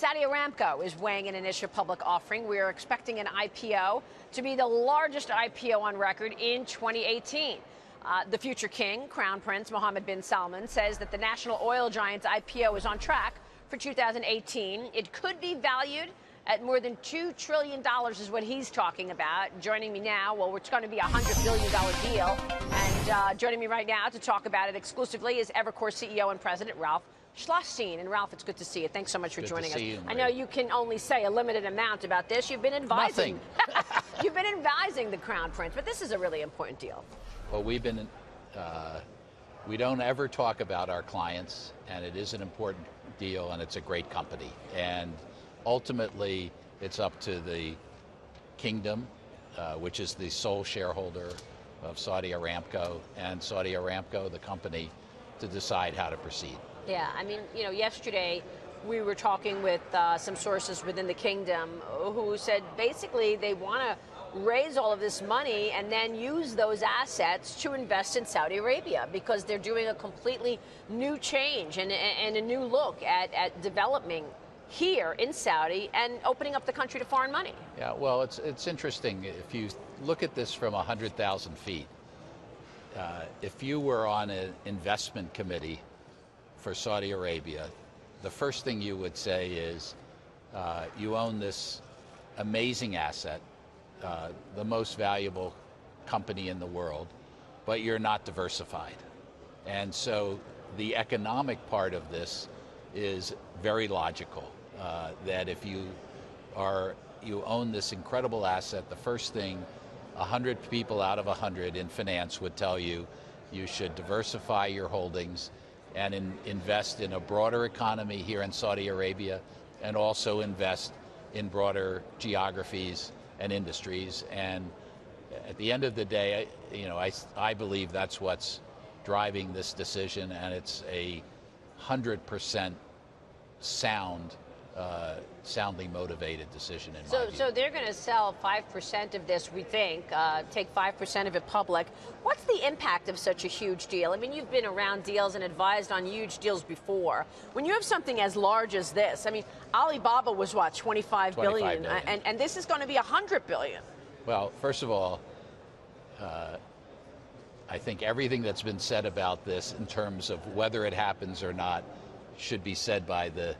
Saudi Aramco is weighing an initial public offering. We are expecting an IPO to be the largest IPO on record in 2018. The future king, Crown Prince Mohammed bin Salman, says that the national oil giant's IPO is on track for 2018. It could be valued at more than $2 trillion is what he's talking about. Joining me now, well, it's going to be a $100 billion deal. And joining me right now to talk about it exclusively is Evercore CEO and President Ralph Schlosstein. And Ralph, it's good to see you. Thanks so much for joining us. I know you can only say a limited amount about this. You've been advising. You've been advising the Crown Prince, but this is a really important deal. Well, we don't ever talk about our clients, and it is an important deal, and it's a great company. And ultimately, it's up to the kingdom, which is the sole shareholder of Saudi Aramco, and Saudi Aramco, the company, to decide how to proceed. Yeah, I mean, you know, yesterday we were talking with some sources within the kingdom who said basically they want to raise all of this money and then use those assets to invest in Saudi Arabia because they're doing a completely new change and a new look at developing here in Saudi and opening up the country to foreign money. Yeah, well, it's interesting. If you look at this from 100,000 feet, if you were on an investment committee for Saudi Arabia, the first thing you would say is you own this amazing asset, the most valuable company in the world, but you're not diversified. And so the economic part of this is very logical, that if you own this incredible asset, the first thing 100 people out of 100 in finance would tell you, you should diversify your holdings and invest in a broader economy here in Saudi Arabia, and also invest in broader geographies and industries. And at the end of the day, I believe that's what's driving this decision, and it's a 100% soundly motivated decision in my view. So they're going to sell 5% of this, we think, take 5% of it public. What's the impact of such a huge deal? I mean, you've been around deals and advised on huge deals before. When you have something as large as this, I mean, Alibaba was what, 25 billion? And this is going to be 100 billion. Well, first of all, I think everything that's been said about this in terms of whether it happens or not should be said by the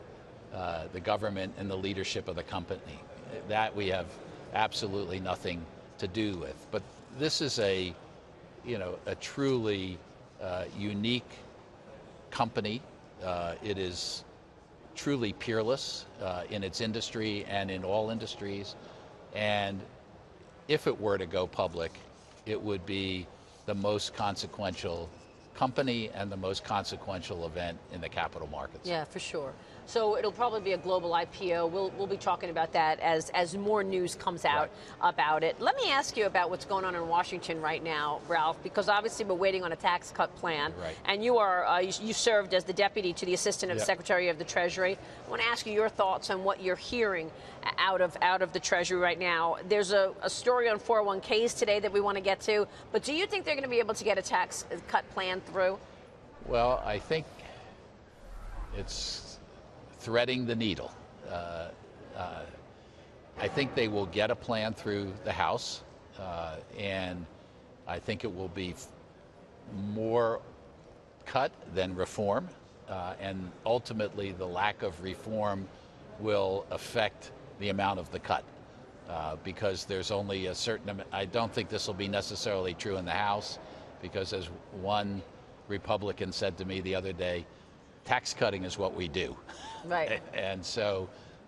government and the leadership of the company. That we have absolutely nothing to do with. But this is a truly unique company. It is truly peerless in its industry and in all industries. And if it were to go public, it would be the most consequential company and the most consequential event in the capital markets. Yeah, for sure. So it'll probably be a global IPO. We'll be talking about that as more news comes out about it. Let me ask you about what's going on in Washington right now, Ralph, because obviously we're waiting on a tax cut plan. Right. And you served as the deputy to the assistant of the Secretary of the Treasury. I want to ask you your thoughts on what you're hearing out of the Treasury right now. There's a story on 401ks today that we want to get to, but do you think they're going to be able to get a tax cut plan through? Well, I think it's threading the needle. I think they will get a plan through the House, and I think it will be more cut than reform, and ultimately the lack of reform will affect the amount of the cut, because there's only a certain amount. I don't think this will be necessarily true in the House, because as one Republican said to me the other day, tax cutting is what we do. Right. And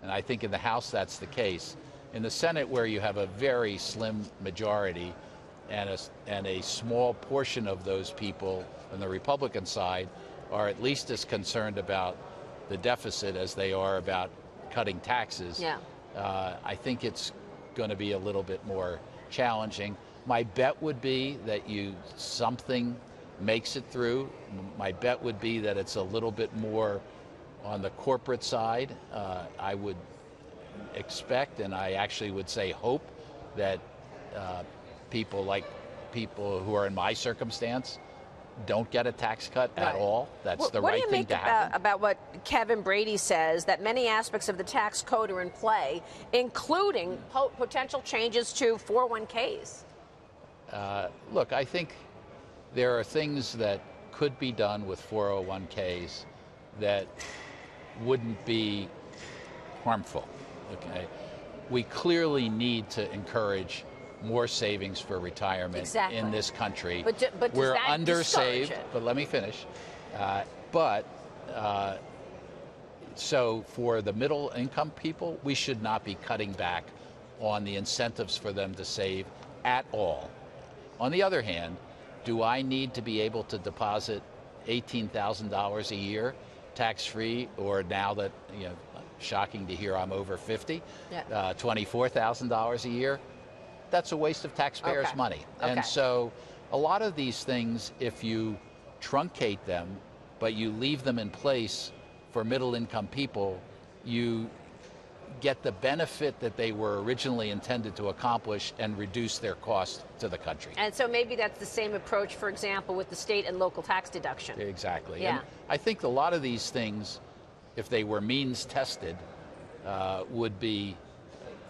I think in the House that's the case. In the Senate, where you have a very slim majority and a small portion of those people on the Republican side are at least as concerned about the deficit as they are about cutting taxes, I think it's going to be a little bit more challenging. My bet would be that something makes it through. My bet would be that it's a little bit more on the corporate side. I would expect, and I actually would say hope, that people who are in my circumstance don't get a tax cut at all. That's the what right do you thing make to happen. about what Kevin Brady says, that many aspects of the tax code are in play, including potential changes to 401ks? Look, I think there are things that could be done with 401ks that wouldn't be harmful. Okay, we clearly need to encourage more savings for retirement in this country. But we're that undersaved. it? But let me finish. So for the middle income people, we should not be cutting back on the incentives for them to save at all. On the other hand, do I need to be able to deposit $18,000 a year tax-free, or now that, shocking to hear I'm over 50, $24,000 a year? That's a waste of taxpayers' money. And so a lot of these things, if you truncate them, but you leave them in place for middle income people, you get the benefit that they were originally intended to accomplish and reduce their cost to the country. And so maybe that's the same approach, for example, with the state and local tax deduction. Exactly. Yeah. And I think a lot of these things, if they were means tested, would be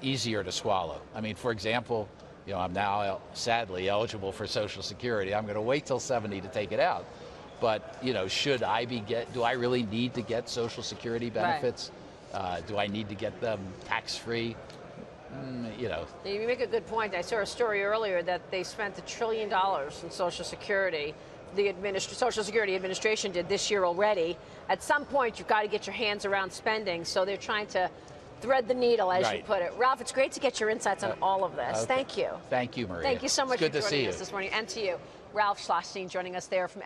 easier to swallow. I mean, for example, I'm now sadly eligible for Social Security. I'm going to wait till 70 to take it out. But, should I do I really need to get Social Security benefits? Right. Do I need to get them tax-free? You make a good point. I saw a story earlier that they spent $1 trillion in Social Security. The Social Security Administration did this year already. At some point, you've got to get your hands around spending, so they're trying to thread the needle, as you put it. Ralph, it's great to get your insights on all of this. Thank you. Thank you, Maria. Thank you so much for joining us this morning. And to you, Ralph Schlosstein, joining us there from